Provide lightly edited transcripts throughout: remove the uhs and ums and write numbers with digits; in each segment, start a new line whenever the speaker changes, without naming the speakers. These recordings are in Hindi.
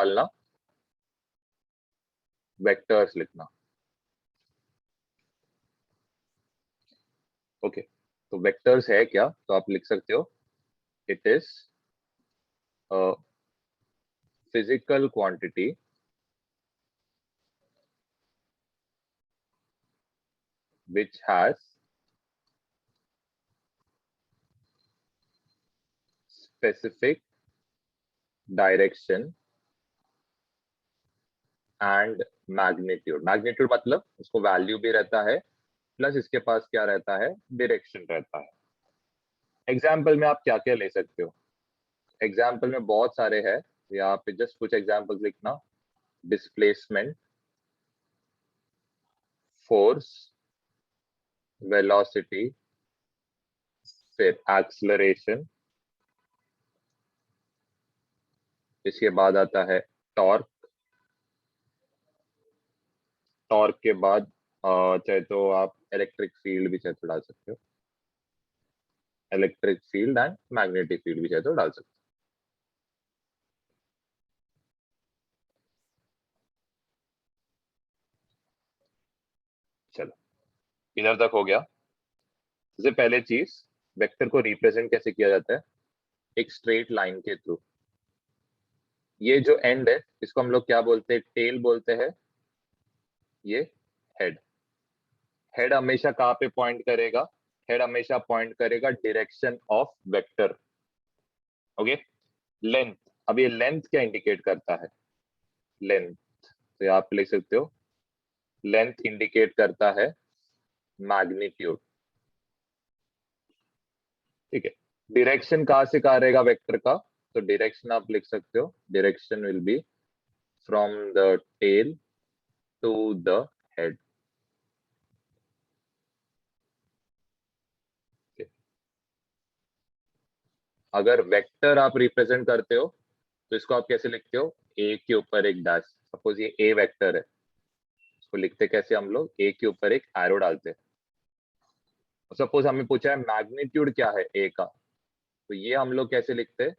डालना, वेक्टर्स लिखना। ओके, तो वेक्टर्स है क्या, तो आप लिख सकते हो it is physical quantity which has specific direction and magnitude। Magnitude मतलब उसको वैल्यू भी रहता है, प्लस इसके पास क्या रहता है, डायरेक्शन रहता है। एग्जाम्पल में आप क्या क्या ले सकते हो, एग्जाम्पल में बहुत सारे हैं, यहाँ पे जस्ट कुछ एग्जाम्पल्स लिखना। डिस्प्लेसमेंट, फोर्स, वेलोसिटी, फिर एक्सलरेशन, इसके बाद आता है टॉर्क, टॉर्क के बाद चाहे तो आप इलेक्ट्रिक फील्ड भी चाहे तो डाल सकते हो, electric field and magnetic field भी चाहे तो डाल सकते हो। चलो इधर तक हो गया। सबसे पहले चीज, वेक्टर को रिप्रेजेंट कैसे किया जाता है, एक स्ट्रेट लाइन के थ्रू। ये जो एंड है इसको हम लोग क्या बोलते हैं, टेल बोलते हैं, ये हेड। हेड हमेशा कहाँ पे पॉइंट करेगा, हेड हमेशा पॉइंट करेगा direction of vector. Okay, length, अब ये लेंथ क्या इंडिकेट करता है, लेंथ, तो यहाँ पे लिख सकते हो लेंथ इंडिकेट करता है मैग्नीट्यूड। ठीक है, डायरेक्शन कहाँ से कहाँ रहेगा वेक्टर का, तो डायरेक्शन आप लिख सकते हो, direction will be from the tail to the head. अगर वेक्टर आप रिप्रेजेंट करते हो तो इसको आप कैसे लिखते हो, ए के ऊपर एक डैश। सपोज ये ए वेक्टर है, इसको लिखते कैसे हम लोग, ए के ऊपर एक एरो डालते हैं। सपोज हमें पूछा है मैग्नीट्यूड क्या है ए का, तो ये हम लोग कैसे लिखते हैं,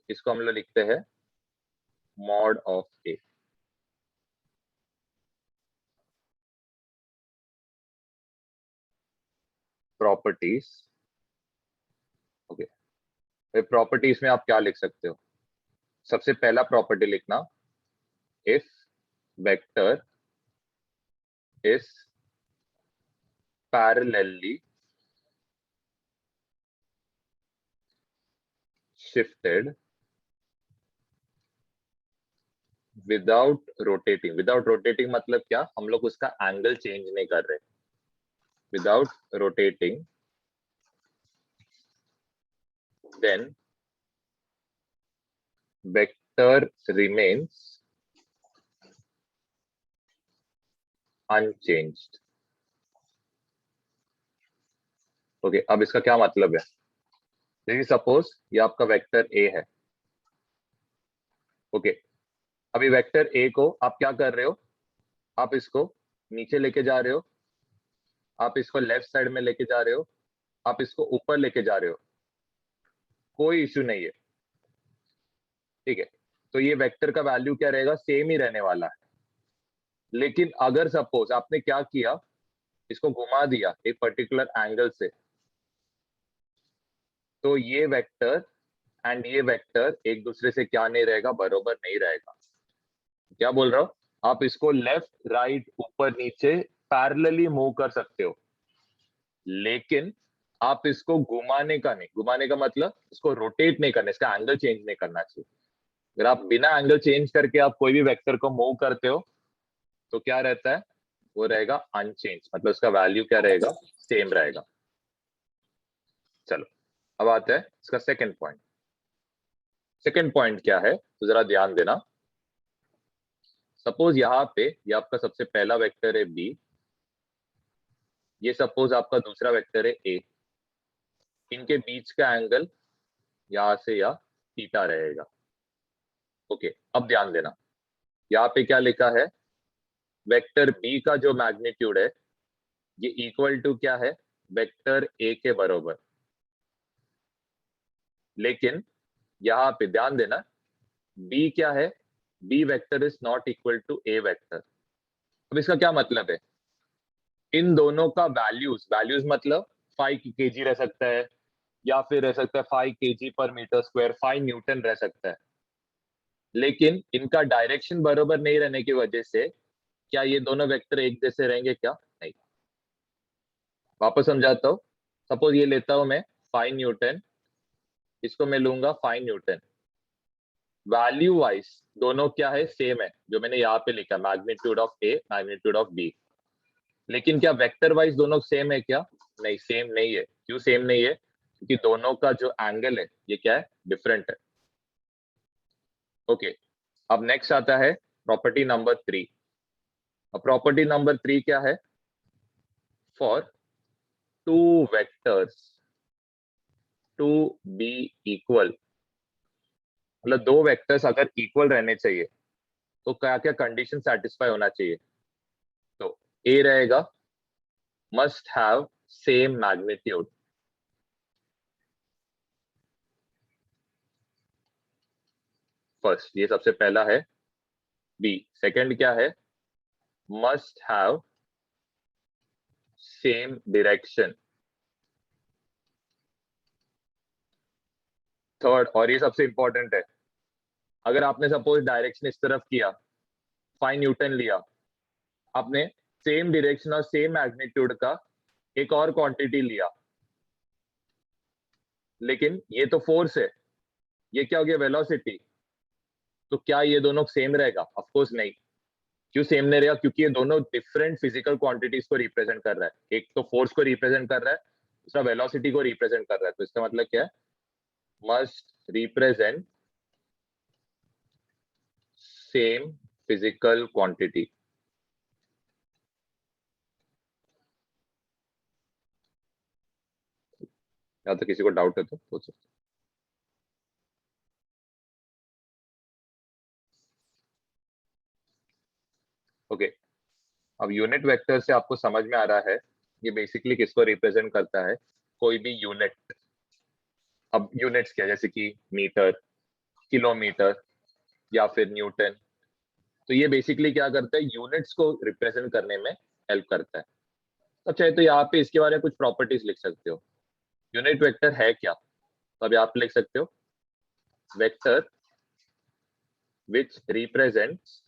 इसको हम लोग लिखते हैं mod of A. Properties, okay, properties में आप क्या लिख सकते हो, सबसे पहला प्रॉपर्टी लिखना, if vector is parallelly shifted without rotating. Without rotating मतलब क्या, हम लोग उसका एंगल चेंज नहीं कर रहे, without rotating, then vector remains unchanged। Okay, अब इसका क्या मतलब है, देखिए सपोज ये आपका वेक्टर ए है। ओके, अभी वेक्टर ए को आप क्या कर रहे हो, आप इसको नीचे लेके जा रहे हो, आप इसको लेफ्ट साइड में लेके जा रहे हो, आप इसको ऊपर लेके जा रहे हो, कोई इश्यू नहीं है। ठीक है, तो ये वेक्टर का वैल्यू क्या रहेगा, सेम ही रहने वाला है। लेकिन अगर सपोज आपने क्या किया, इसको घुमा दिया एक पर्टिकुलर एंगल से, तो ये वेक्टर एंड ये वेक्टर एक दूसरे से क्या नहीं रहेगा, बरोबर नहीं रहेगा। क्या बोल रहा हूं, आप इसको लेफ्ट राइट ऊपर नीचे पैरेलली मूव कर सकते हो, लेकिन आप इसको घुमाने का नहीं, घुमाने का मतलब इसको रोटेट नहीं करना, इसका एंगल चेंज नहीं करना चाहिए। अगर आप बिना एंगल चेंज करके आप कोई भी वेक्टर को मूव करते हो तो क्या रहता है, वो रहेगा अनचेंज, मतलब उसका वैल्यू क्या रहेगा, सेम रहेगा। चलो अब आता है इसका सेकंड पॉइंट। सेकंड पॉइंट क्या है, तो जरा ध्यान देना। सपोज यहाँ पे ये आपका सबसे पहला वेक्टर है बी, ये सपोज आपका दूसरा वेक्टर है ए, इनके बीच का एंगल यहां से या थीटा रहेगा। ओके, अब ध्यान देना, यहाँ पे क्या लिखा है, वेक्टर बी का जो मैग्नीट्यूड है ये इक्वल टू क्या है, वेक्टर ए के बराबर। लेकिन यहाँ पे ध्यान देना, बी क्या है, B vector is not equal to A vector. अब इसका क्या मतलब है? इन दोनों का वैल्यूज मतलब 5 kg रह सकता है, या फिर रह सकता है 5 kg पर मीटर स्क्वायर, 5 न्यूटन रह सकता है, लेकिन इनका डायरेक्शन बराबर नहीं रहने की वजह से क्या ये दोनों वेक्टर एक जैसे रहेंगे? क्या नहीं। वापस समझाता हूँ। सपोज ये लेता हूं मैं 5 न्यूटन, इसको मैं लूंगा 5 न्यूटन। वैल्यू वाइज दोनों क्या है? सेम है, जो मैंने यहाँ पे लिखा magnitude of A, magnitude of B. लेकिन क्या वेक्टर वाइज दोनों सेम है? क्या नहीं, सेम नहीं है। क्यों सेम नहीं है? क्योंकि दोनों का जो एंगल है ये क्या है? डिफरेंट है। ओके, अब नेक्स्ट आता है प्रॉपर्टी नंबर 3। अब प्रॉपर्टी नंबर 3 क्या है? For two vectors to be equal, मतलब दो वेक्टर्स अगर इक्वल रहने चाहिए तो क्या क्या कंडीशन सेटिस्फाई होना चाहिए? तो ए रहेगा must have same magnitude. First, ये सबसे पहला है। बी, सेकंड क्या है? Must have same direction. Third, और ये सबसे इंपॉर्टेंट है, अगर आपने सपोज डायरेक्शन इस तरफ किया, 5 न्यूटन लिया, आपने सेम डायरेक्शन और सेम मैग्नीट्यूड का एक और क्वांटिटी लिया, लेकिन ये तो फोर्स है, ये क्या हो गया? वेलोसिटी। तो क्या ये दोनों सेम रहेगा? ऑफ कोर्स नहीं। क्यों सेम नहीं रहेगा? क्योंकि ये दोनों डिफरेंट फिजिकल क्वांटिटीज को रिप्रेजेंट कर रहा है। एक तो फोर्स को रिप्रेजेंट कर रहा है, दूसरा वेलोसिटी को रिप्रेजेंट कर रहा है। तो इसका मतलब क्या है? Must represent same physical quantity. या तो किसी को डाउट है तो पूछ सकते हो। ओके, अब यूनिट वेक्टर से आपको समझ में आ रहा है ये बेसिकली किसको रिप्रेजेंट करता है? कोई भी यूनिट। अब यूनिट्स क्या, जैसे कि मीटर, किलोमीटर, या फिर न्यूटन। तो ये बेसिकली क्या करता है? यूनिट्स को रिप्रेजेंट करने में हेल्प करता है। तो चाहे तो यहाँ पे इसके बारे में कुछ प्रॉपर्टीज लिख सकते हो। यूनिट वेक्टर है क्या? तो अब आप लिख सकते हो vector which represents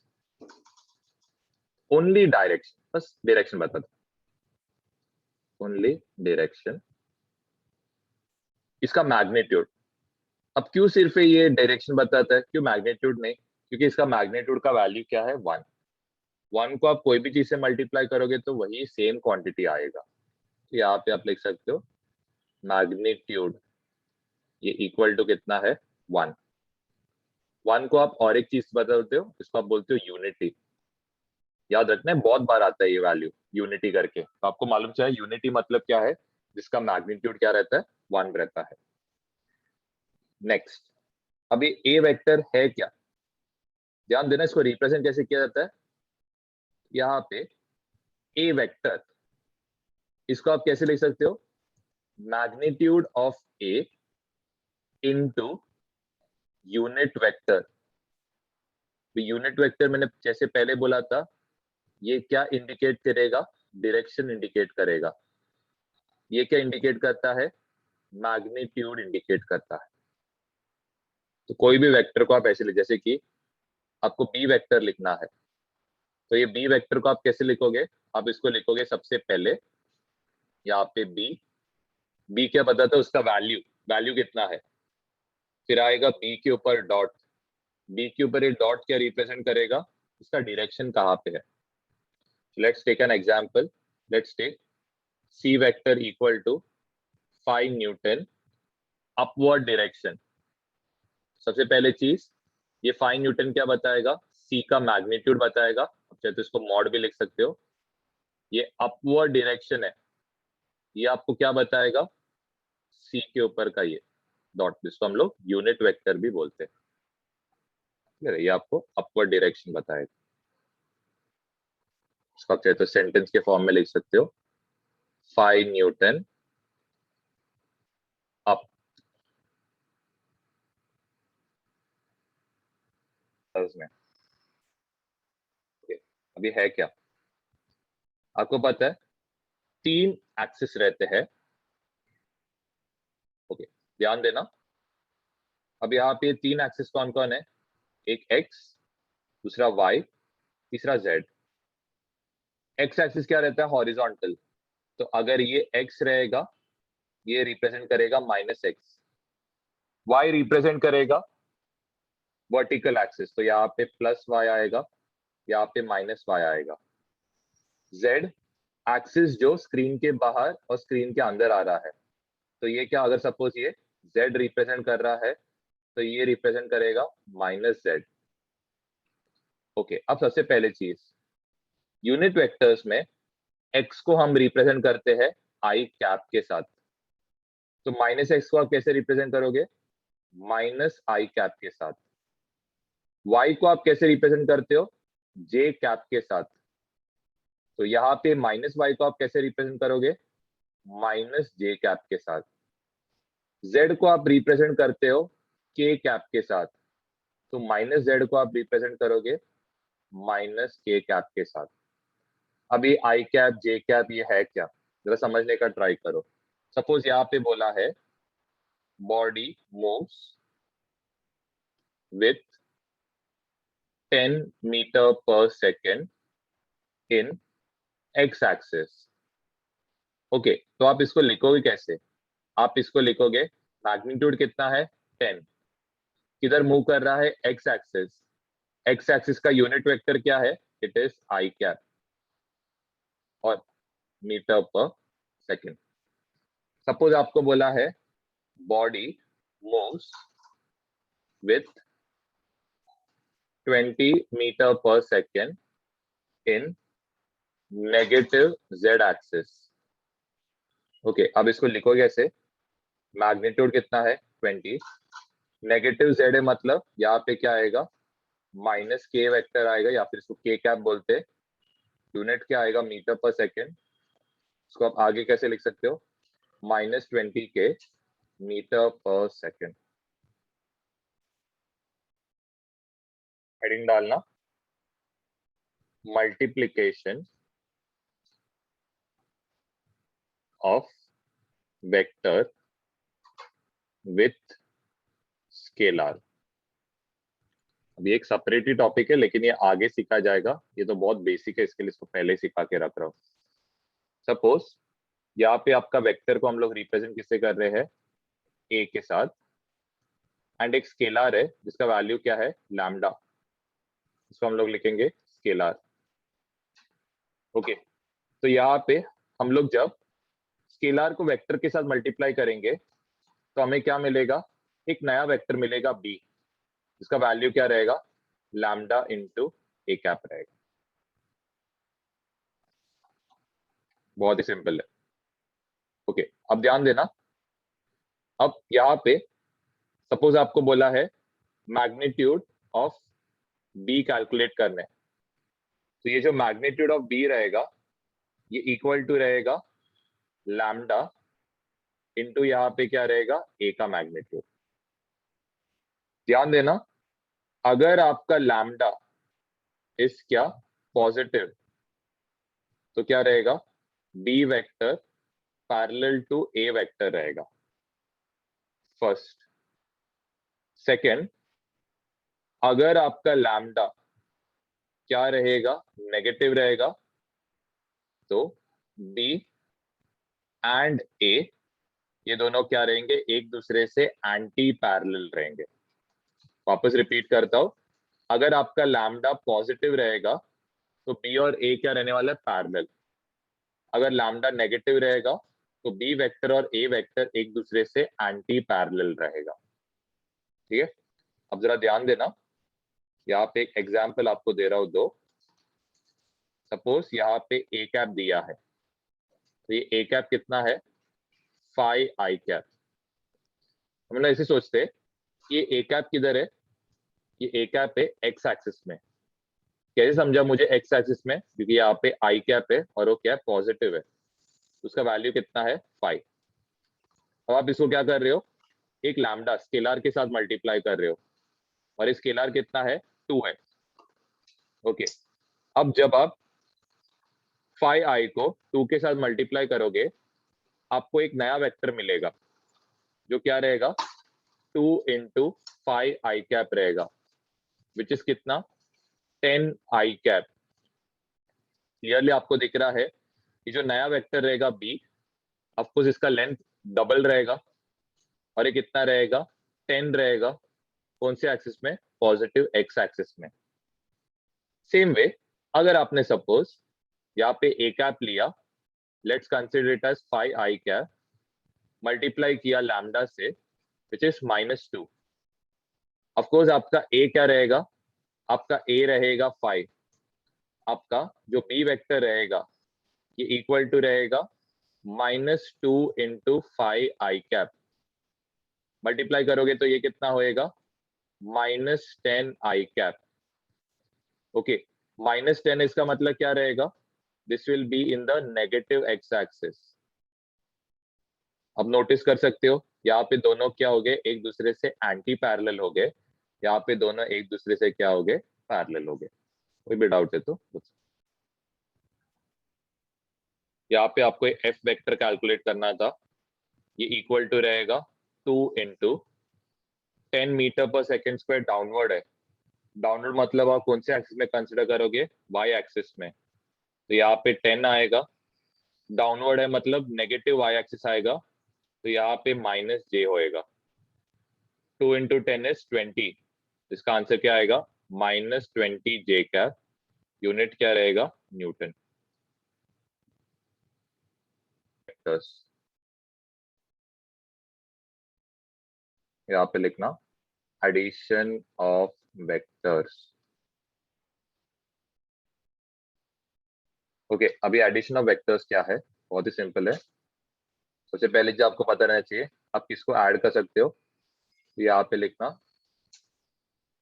only direction, बस डायरेक्शन बता दो, ओनली डायरेक्शन, इसका मैग्नीट्यूड। अब क्यों सिर्फ ये डायरेक्शन बताता है, क्यों मैग्नीट्यूड नहीं? क्योंकि इसका मैग्नीट्यूड का वैल्यू क्या है? 1। 1 को आप कोई भी चीज से मल्टीप्लाई करोगे तो वही सेम क्वांटिटी आएगा। तो यहाँ पे आप लिख सकते हो मैग्नीट्यूड ये इक्वल टू कितना है? 1। 1 को आप और एक चीज बताते हो, इसको आप बोलते हो यूनिटी। याद रखना है, बहुत बार आता है ये वैल्यू यूनिटी करके, तो आपको मालूम चाहिए यूनिटी मतलब क्या है, जिसका मैग्नीट्यूड क्या रहता है? 1 रहता है। नेक्स्ट, अभी ए वेक्टर है क्या? ध्यान देना, इसको रिप्रेजेंट कैसे किया जाता है। यहाँ पे ए वेक्टर, इसको आप कैसे लिख सकते हो? Magnitude of A into unit vector. Unit vector मैंने जैसे पहले बोला था, ये क्या इंडिकेट करेगा? डायरेक्शन इंडिकेट करेगा। ये क्या इंडिकेट करता है? मैग्नीट्यूड इंडिकेट करता है। तो कोई भी वेक्टर को आप ऐसे लिख, जैसे कि आपको बी वेक्टर लिखना है, तो ये बी वेक्टर को आप कैसे लिखोगे? आप इसको लिखोगे सबसे पहले यहाँ पे बी। बी क्या बताता है? उसका वैल्यू, वैल्यू कितना है। फिर आएगा बी के ऊपर डॉट। बी के ऊपर ये डॉट क्या रिप्रेजेंट करेगा? इसका डायरेक्शन कहाँ पे है। Let's take an example. Let's take C vector equal to 5 newton upward direction. सबसे पहले चीज, ये 5 न्यूटन क्या बताएगा? सी का मैग्नीट्यूड बताएगा। अब चाहे तो इसको मॉड भी लिख सकते हो। ये अपवर्ड डायरेक्शन है, ये आपको क्या बताएगा? सी के ऊपर का ये डॉट, जिसको हम लोग यूनिट वेक्टर भी बोलते हैं। ठीक है, ये आपको अपवर्ड डायरेक्शन बताएगा। इसको आप चाहे तो सेंटेंस के फॉर्म में लिख सकते हो, 5 न्यूटन अप में। अभी है क्या, आपको पता है 3 एक्सिस रहते हैं। ओके, ध्यान देना। अब यहाँ पे 3 एक्सिस कौन कौन है, एक x, दूसरा y, तीसरा z। x एक्सिस क्या रहता है, हॉरिजॉन्टल। तो अगर ये x रहेगा, ये रिप्रेजेंट करेगा -x, y रिप्रेजेंट करेगा वर्टिकल एक्सिस, तो यहाँ पे +y आएगा, यहाँ पे -y आएगा। z एक्सिस जो स्क्रीन के बाहर और स्क्रीन के अंदर आ रहा है, तो ये क्या, अगर सपोज ये z रिप्रेजेंट कर रहा है, तो ये रिप्रेजेंट करेगा -z। ओके, अब सबसे पहले चीज, यूनिट वेक्टर्स में x को हम रिप्रेजेंट करते हैं i कैप के साथ। तो -x को आप कैसे रिप्रेजेंट करोगे, -i कैप के साथ। y को आप कैसे रिप्रेजेंट करते हो, j कैप के साथ। तो यहाँ पे -y को आप कैसे रिप्रेजेंट करोगे, -j कैप के साथ। z को आप रिप्रेजेंट करते हो k कैप के साथ, तो -z को आप रिप्रेजेंट करोगे -k कैप के साथ। अभी आई कैप जे कैप ये है क्या, जरा समझने का ट्राई करो। सपोज यहाँ पे बोला है बॉडी मूव्स विथ 10 मीटर पर second in x axis. Okay, तो आप इसको लिखोगे कैसे, आप इसको लिखोगे मैग्नीट्यूड कितना है 10, किधर मूव कर रहा है एक्स एक्सिस, एक्स एक्सिस का यूनिट वेक्टर क्या है, इट इज आई कैप और मीटर पर सेकेंड। सपोज आपको बोला है बॉडी मूव्स विथ 20 मीटर पर second in negative z axis. Okay, अब इसको लिखोगे ऐसे, मैग्नीट्यूड कितना है 20, नेगेटिव z है, मतलब यहाँ पे क्या आएगा, -k वेक्टर आएगा, या फिर इसको k कैप बोलते हैं। यूनिट क्या आएगा, मीटर पर सेकेंड। इसको आप आगे कैसे लिख सकते हो, -20k मीटर पर सेकेंड। हेडिंग डालना, multiplication of vector with scalar. अभी एक सेपरेट ही टॉपिक है, लेकिन ये आगे सीखा जाएगा, ये तो बहुत बेसिक है, इसके लिए इसको पहले ही सिखा के रख रहा हूँ। सपोज यहाँ पे आपका वेक्टर को हम लोग रिप्रेजेंट किससे कर रहे हैं, ए के साथ, एंड एक स्केलर है जिसका वैल्यू क्या है, लैम्डा। इसको हम लोग लिखेंगे स्केलर। ओके, तो यहाँ पे हम लोग जब स्केलर को वेक्टर के साथ मल्टीप्लाई करेंगे, तो हमें क्या मिलेगा, एक नया वेक्टर मिलेगा बी, इसका वैल्यू क्या रहेगा, लैम्डा इंटू ए कैप रहेगा। बहुत ही सिंपल है। ओके, अब ध्यान देना। अब यहाँ पे सपोज आपको बोला है मैग्नीट्यूड ऑफ बी कैलकुलेट करने, तो ये जो मैग्नीट्यूड ऑफ बी रहेगा, ये इक्वल टू रहेगा लैम्डा इंटू यहाँ पे क्या रहेगा, ए का मैग्नीट्यूड। ध्यान देना, अगर आपका लैम्डा इस क्या पॉजिटिव, तो क्या रहेगा, B vector parallel to A vector रहेगा, फर्स्ट। सेकंड, अगर आपका लैम्डा क्या रहेगा, नेगेटिव रहेगा, तो बी एंड ए ये दोनों क्या रहेंगे, एक दूसरे से एंटी पैरेलल रहेंगे। वापस रिपीट करता हूं, अगर आपका लैम्डा पॉजिटिव रहेगा, तो बी और ए क्या रहने वाला है, पैरेलल। अगर लैम्डा नेगेटिव रहेगा, तो बी वेक्टर और ए वेक्टर एक दूसरे से एंटी पैरेलल रहेगा। ठीक है, अब जरा ध्यान देना, यहाँ पे एक एग्जाम्पल आपको दे रहा हूं दो। सपोज यहाँ पे ए कैप दिया है, तो ये ए कैप कितना है, फाई आई कैप। हम लोग ऐसे सोचते हैं, ये ए कैप किधर है, ये ए कैप है एक्स एक्सिस में। कैसे समझा मुझे एक्स एक्सिस में, क्योंकि यहाँ पे आई कैप है और वो क्या है, पॉजिटिव है, उसका वैल्यू कितना है 5। अब आप इसको क्या कर रहे हो, एक लैम्डा स्केलर के साथ मल्टीप्लाई कर रहे हो, और स्केलर कितना है 2 है। ओके, अब जब आप फाइव आई को 2 के साथ मल्टीप्लाई करोगे, आपको एक नया वेक्टर मिलेगा जो क्या रहेगा, 2 इंटू 5i कैप रहेगा, विच इज कितना, 10i कैप। क्लियरली आपको दिख रहा है कि जो नया वेक्टर रहेगा बी, ऑफकोर्स इसका लेंथ डबल रहेगा और ये कितना रहेगा, 10 रहेगा। कौन से एक्सिस में, पॉजिटिव एक्स एक्सिस में। सेम वे अगर आपने सपोज यहाँ पे ए कैप लिया, let's consider it as 5i cap, multiply किया लैम्डा से विच इज -2। ऑफकोर्स आपका ए क्या रहेगा, आपका ए रहेगा 5, आपका जो बी वेक्टर रहेगा ये इक्वल टू रहेगा -2 इंटू 5i कैप। मल्टीप्लाई करोगे तो ये कितना होएगा, -10i कैप। ओके, -10 इसका मतलब क्या रहेगा, this will be in the negative x axis. अब नोटिस कर सकते हो यहाँ पे दोनों क्या हो गए, एक दूसरे से एंटी पैरेलल हो गए। यहाँ पे दोनों एक दूसरे से क्या हो गए, पैरेलल हो गए। कोई भी डाउट है तो यहाँ पे आपको एफ वेक्टर कैलकुलेट करना था, ये इक्वल टू रहेगा 2 इंटू 10 मीटर पर सेकेंड स्क्वायर डाउनवर्ड है। डाउनवर्ड मतलब आप कौन से एक्सिस में कंसिडर करोगे, वाई एक्सिस में, तो यहाँ पे 10 आएगा। डाउनवर्ड है मतलब नेगेटिव वाई एक्सिस आएगा, तो यहाँ पे -j होएगा। 2 इंटू 10 इज 20, इसका आंसर क्या आएगा, -20j कैप। यूनिट क्या रहेगा, न्यूटन। वेक्टर्स यहाँ पे लिखना, एडिशन ऑफ वेक्टर्स। ओके, अभी एडिशन ऑफ वेक्टर्स क्या है, बहुत ही सिंपल है। सबसे पहले जो आपको पता रहना चाहिए, आप किसको ऐड कर सकते हो, यहाँ पे लिखना,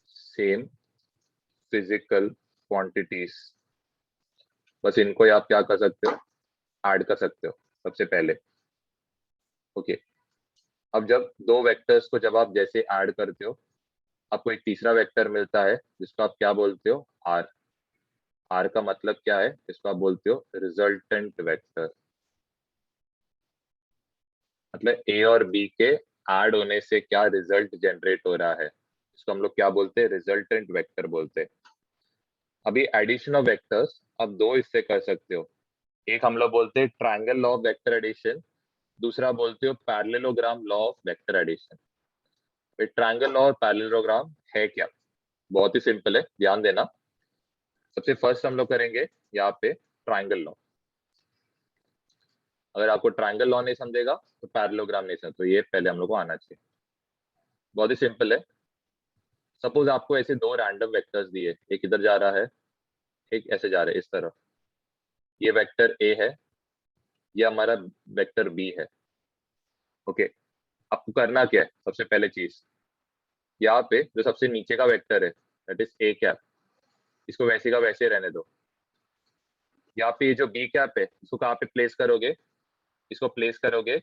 सेम फिजिकल क्वांटिटीज, बस इनको ही आप क्या कर सकते हो, ऐड कर सकते हो सबसे पहले। ओके, अब जब दो वेक्टर्स को जब आप जैसे ऐड करते हो, आपको एक तीसरा वेक्टर मिलता है जिसको आप क्या बोलते हो, आर। आर का मतलब क्या है, इसको आप बोलते हो रिजल्टेंट वेक्टर। मतलब ए और बी के ऐड होने से क्या रिजल्ट जनरेट हो रहा है, इसको हम लोग क्या बोलते हैं, रिजल्टेंट वेक्टर बोलते हैं। अभी एडिशन ऑफ वेक्टर्स आप दो इससे कर सकते हो, एक हम लोग बोलते हैं triangle law of vector addition, दूसरा बोलते हो parallelogram law of vector addition. Triangle law और पैरेललोग्राम है क्या, बहुत ही सिंपल है, ध्यान देना। सबसे फर्स्ट हम लोग करेंगे यहाँ पे ट्रायंगल लॉ। अगर आपको ट्रायंगल लॉ नहीं समझेगा तो पैरेललोग्राम नहीं समझ, तो ये पहले हम लोग को आना चाहिए। बहुत ही सिंपल है। सपोज आपको ऐसे दो रैंडम वेक्टर्स दिए, एक इधर जा रहा है, एक ऐसे जा रहा है इस तरफ। ये वेक्टर ए है, ये हमारा वेक्टर बी है। ओके, आपको करना क्या है, सबसे पहले चीज, यहाँ पे जो सबसे नीचे का वेक्टर है दैट इज ए कैप, इसको वैसे का वैसे रहने दो। यहाँ पे ये जो बी कैप है इसको कहाँ पे प्लेस करोगे, इसको प्लेस करोगे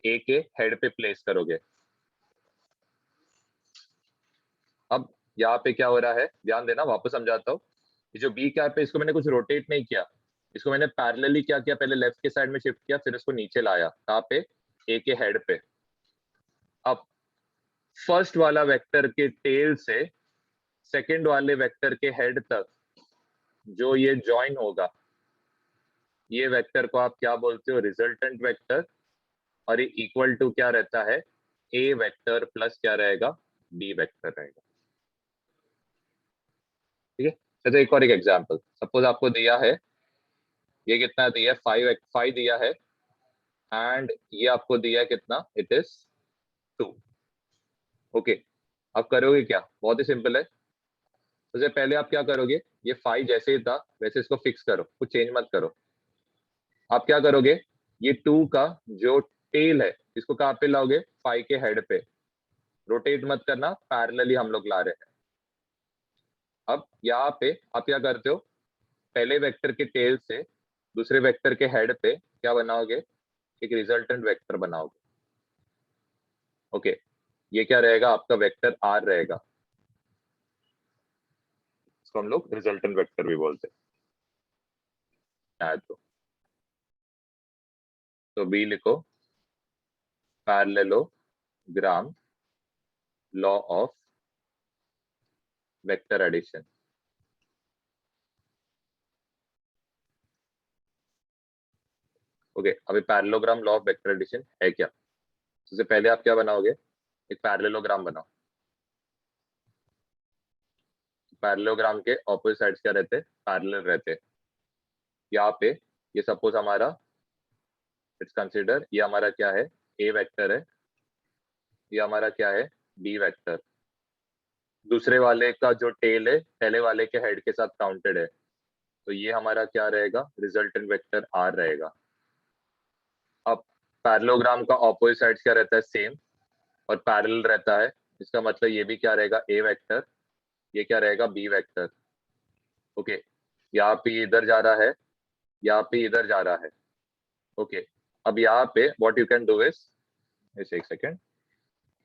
ए के हेड पे प्लेस करोगे। अब यहाँ पे क्या हो रहा है, ध्यान देना, वापस समझाता हूँ। ये जो बी कैप है इसको मैंने कुछ रोटेट नहीं किया, इसको मैंने पैरेलली क्या किया, पहले लेफ्ट के साइड में शिफ्ट किया, फिर इसको नीचे लाया, कहाँ पे, ए के हेड पे। अब फर्स्ट वाला वेक्टर के टेल से सेकंड वाले वेक्टर के हेड तक जो ये ज्वाइन होगा, ये वेक्टर को आप क्या बोलते हो, रिजल्टेंट वेक्टर। और ये इक्वल टू क्या रहता है, ए वेक्टर प्लस क्या रहेगा, बी वेक्टर रहेगा। ठीक है, तो एक और एक एग्जांपल, सपोज आपको दिया है, ये कितना दिया है, 5 दिया है, एंड ये आपको दिया है कितना, इट इज 2। ओके, अब करोगे क्या, बहुत ही सिंपल है। सबसे पहले आप क्या करोगे, ये 5 जैसे ही था वैसे इसको फिक्स करो, कुछ चेंज मत करो। आप क्या करोगे, ये 2 का जो टेल है इसको कहाँ पे लाओगे, 5 के हेड पे। रोटेट मत करना, पैरेलली हम लोग ला रहे हैं। अब यहाँ पे आप क्या करते हो, पहले वेक्टर के टेल से दूसरे वेक्टर के हेड पे क्या बनाओगे, एक रिजल्टेंट वेक्टर बनाओगे। ओके, ये क्या रहेगा, आपका वेक्टर आर रहेगा, इसको हम लोग रिजल्टेंट वेक्टर भी बोलते हैं। लिखना है तो बी लिखो, parallelogram law of vector addition. Okay, अभी parallelogram law of vector addition है क्या? सबसे पहले आप क्या बनाओगे, एक पैरेललोग्राम बनाओ। पैरेललोग्राम के ऑपोजिट साइड्स क्या रहते हैं? पैरेलल रहते हैं। यहाँ पे ये सपोज हमारा, इट्स कंसिडर ये हमारा क्या है, ए वेक्टर है, ये हमारा क्या है, बी वेक्टर। दूसरे वाले का जो टेल है पहले वाले के हेड के साथ काउंटेड है, तो ये हमारा क्या रहेगा, रिजल्टेंट वेक्टर आर रहेगा। अब पैरेललोग्राम का ऑपोजिट साइड्स क्या रहता है, सेम और पैरेलल रहता है, इसका मतलब ये भी क्या रहेगा, ए वेक्टर, ये क्या रहेगा, बी वेक्टर। ओके, यहाँ पे इधर जा रहा है, यहाँ पे इधर जा रहा है। ओके, अब यहाँ पे what you can do is, इस एक सेकेंड,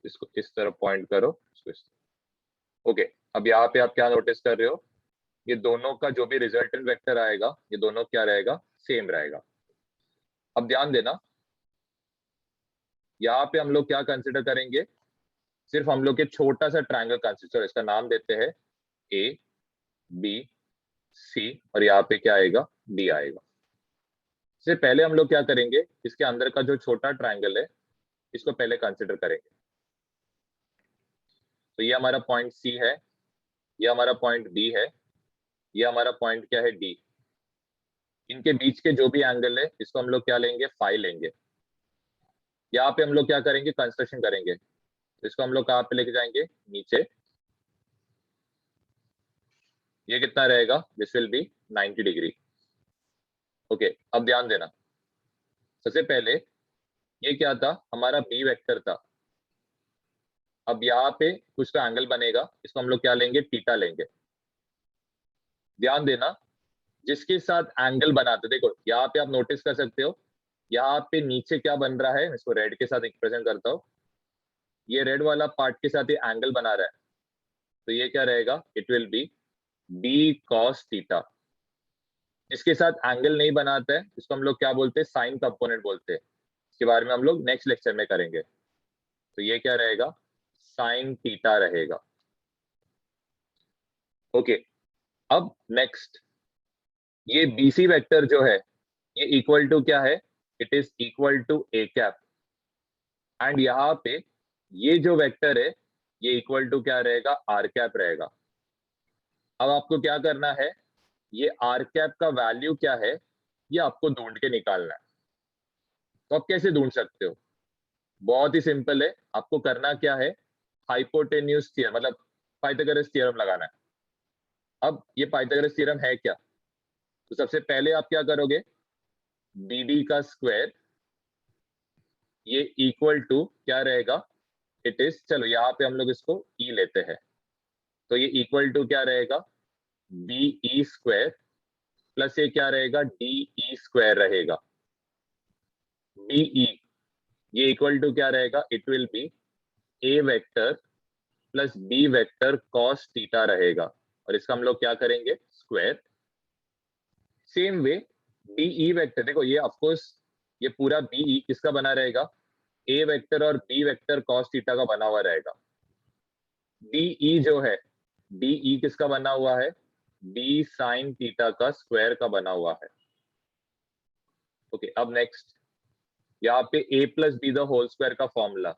इसको इस तरफ पॉइंट करो, इसको इस। ओके, अब यहाँ पे आप क्या नोटिस कर रहे हो, ये दोनों का जो भी रिजल्टेंट वेक्टर आएगा ये दोनों क्या रहेगा, सेम रहेगा। अब ध्यान देना, यहाँ पे हम लोग क्या कंसिडर करेंगे, सिर्फ हम लोग के छोटा सा ट्रायंगल कंसिडर, इसका नाम देते हैं ए बी सी, और यहाँ पे क्या आएगा, डी आएगा। इससे पहले हम लोग क्या करेंगे, इसके अंदर का जो छोटा ट्रायंगल है इसको पहले कंसिडर करेंगे। तो ये हमारा पॉइंट सी है, ये हमारा पॉइंट बी है, ये हमारा पॉइंट क्या है, डी। इनके बीच के जो भी एंगल है इसको हम लोग क्या लेंगे, फाई लेंगे। यहाँ पे हम लोग क्या करेंगे, कंस्ट्रक्शन करेंगे, तो इसको हम लोग कहाँ पे लेके जाएंगे, नीचे। ये कितना रहेगा, this will be 90 degree. Okay, अब ध्यान देना, सबसे पहले ये क्या था, हमारा बी वेक्टर था। अब यहाँ पे कुछ तो एंगल बनेगा, इसको हम लोग क्या लेंगे, थीटा लेंगे। ध्यान देना, जिसके साथ एंगल बनाते, देखो यहाँ पे आप नोटिस कर सकते हो, यहाँ पे नीचे क्या बन रहा है, इसको रेड के साथ रिप्रेजेंट करता हूँ, ये रेड वाला पार्ट के साथ ये एंगल बना रहा है, तो ये क्या रहेगा, it will be B cos theta. इसके साथ एंगल नहीं बनाते हैं इसको हम लोग क्या बोलते हैं, साइन कंपोनेंट बोलते हैं। इसके बारे में हम लोग नेक्स्ट लेक्चर में करेंगे। तो ये क्या रहेगा, साइन थीटा रहेगा। ओके, अब नेक्स्ट, ये बीसी वेक्टर जो है ये इक्वल टू क्या है, it is equal to A cap. And यहाँ पे ये जो वेक्टर है ये इक्वल टू क्या रहेगा, आर कैप रहेगा। अब आपको क्या करना है, ये आर कैप का वैल्यू क्या है ये आपको ढूंढ के निकालना है। तो आप कैसे ढूंढ सकते हो, बहुत ही सिंपल है, आपको करना क्या है, हाइपोटेन्यूज थ्योरम मतलब पाइथागोरस थ्योरम लगाना है। अब ये पाइथागोरस थ्योरम है क्या, तो सबसे पहले आप क्या करोगे, बी डी का स्क्वायर ये इक्वल टू क्या रहेगा, इट इज, चलो यहाँ पे हम लोग इसको ई लेते हैं, तो ये इक्वल टू क्या रहेगा, बी ई स्क्वायर प्लस ये क्या रहेगा, डी ई स्क्वायर रहेगा। बी ई ये इक्वल टू क्या रहेगा, it will be A vector plus B vector cos theta रहेगा, और इसका हम लोग क्या करेंगे, square. Same way BE vector, देखो ये ऑफकोर्स ये पूरा बीई किसका बना रहेगा, ए वेक्टर और बी वेक्टर कॉस थीटा का बना हुआ रहेगा। बीई जो है, बीई किसका बना हुआ है, बी साइन थीटा का स्क्वायर का बना हुआ है। ओके, अब नेक्स्ट, यहाँ पे A plus B the whole square का formula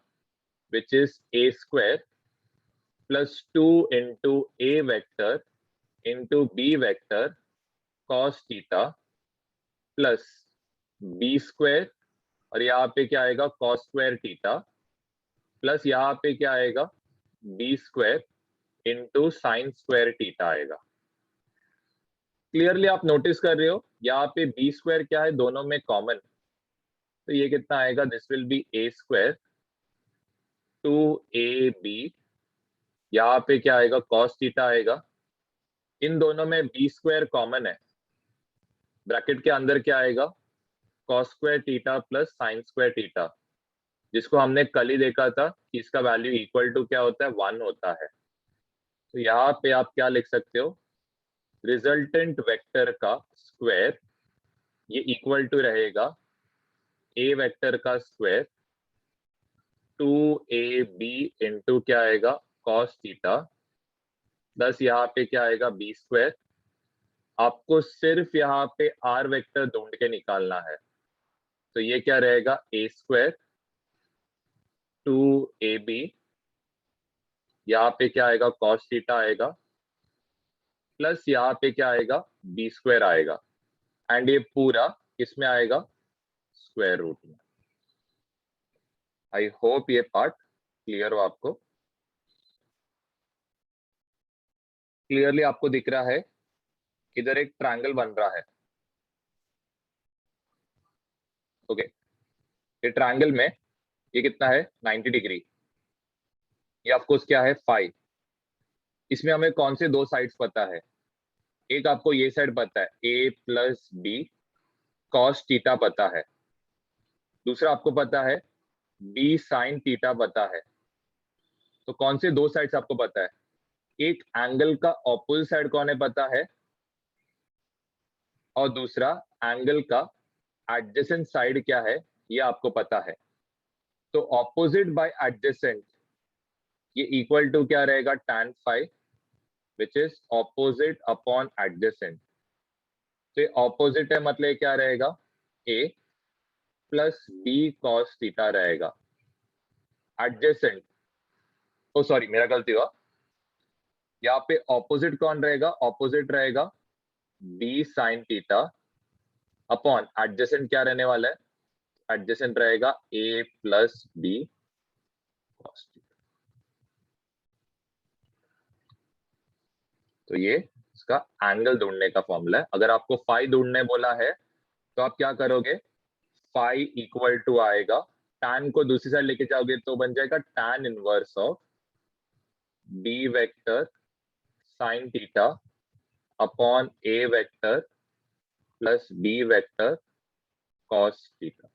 which is A square plus 2 into A vector into B vector cos theta plus B square, और यहाँ पे क्या आएगा, कॉस स्क्वायर थीटा प्लस यहाँ पे क्या आएगा, B square into sine square theta आएगा। क्लियरली आप नोटिस कर रहे हो यहाँ पे बी स्क्वायर क्या है, दोनों में कॉमन, तो ये कितना आएगा, this will be A square 2ab, यहाँ पे क्या आएगा, कॉस थीटा आएगा। इन दोनों में बी स्क्वायर कॉमन है, ब्रैकेट के अंदर क्या आएगा, cos square theta plus sign square theta, जिसको हमने कल ही देखा था कि इसका वैल्यू इक्वल टू क्या होता है, 1 होता है। तो यहाँ पे आप क्या लिख सकते हो, रिजल्टेंट वेक्टर का स्क्वायर ये इक्वल टू रहेगा ए वेक्टर का स्क्वायर 2ab इंटू क्या आएगा cos थीटा प्लस यहाँ पे क्या आएगा बी स्क्वायर। आपको सिर्फ यहाँ पे आर वेक्टर ढूंढ के निकालना है, तो ये क्या रहेगा ए स्क्वायर 2ab, यहाँ पे क्या आएगा cos थीटा आएगा प्लस यहाँ पे क्या आएगा बी स्क्वायर आएगा, एंड ये पूरा किसमें आएगा स्क्वायर रूट में। आई होप ये पार्ट क्लियर हो आपको। क्लियरली आपको दिख रहा है इधर एक ट्रायंगल बन रहा है। ओके, ये ट्रायंगल में ये कितना है 90 डिग्री, ये ऑफकोर्स क्या है फाई। इसमें हमें कौन से दो साइड्स पता है, एक आपको ये साइड पता है ए प्लस बी कॉस थीटा पता है, दूसरा आपको पता है बी साइन थीटा पता है। तो कौन से दो साइड्स आपको पता है, एक एंगल का ऑपोजिट साइड कौन है पता है, और दूसरा एंगल का एडजेसेंट साइड क्या है ये आपको पता है। तो ऑपोजिट बाय एडजेसेंट ये इक्वल टू क्या रहेगा tan phi which is opposite upon adjacent. तो ऑपोजिट है मतलब क्या रहेगा a plus B cos theta रहेगा। एडजेसेंट, ओ सॉरी मेरा गलती हुआ, यहाँ पे ऑपोजिट कौन रहेगा, ऑपोजिट रहेगा B sine theta upon adjacent क्या रहने वाला है, एडजेसेंट रहेगा a plus B cos theta. तो ये इसका एंगल ढूंढने का फॉर्मूला है। अगर आपको फाई ढूंढने बोला है तो आप क्या करोगे, फाई इक्वल टू आएगा tan को दूसरी साइड लेके जाओगे तो बन जाएगा tan inverse of b vector sign theta upon a vector plus b vector cos theta.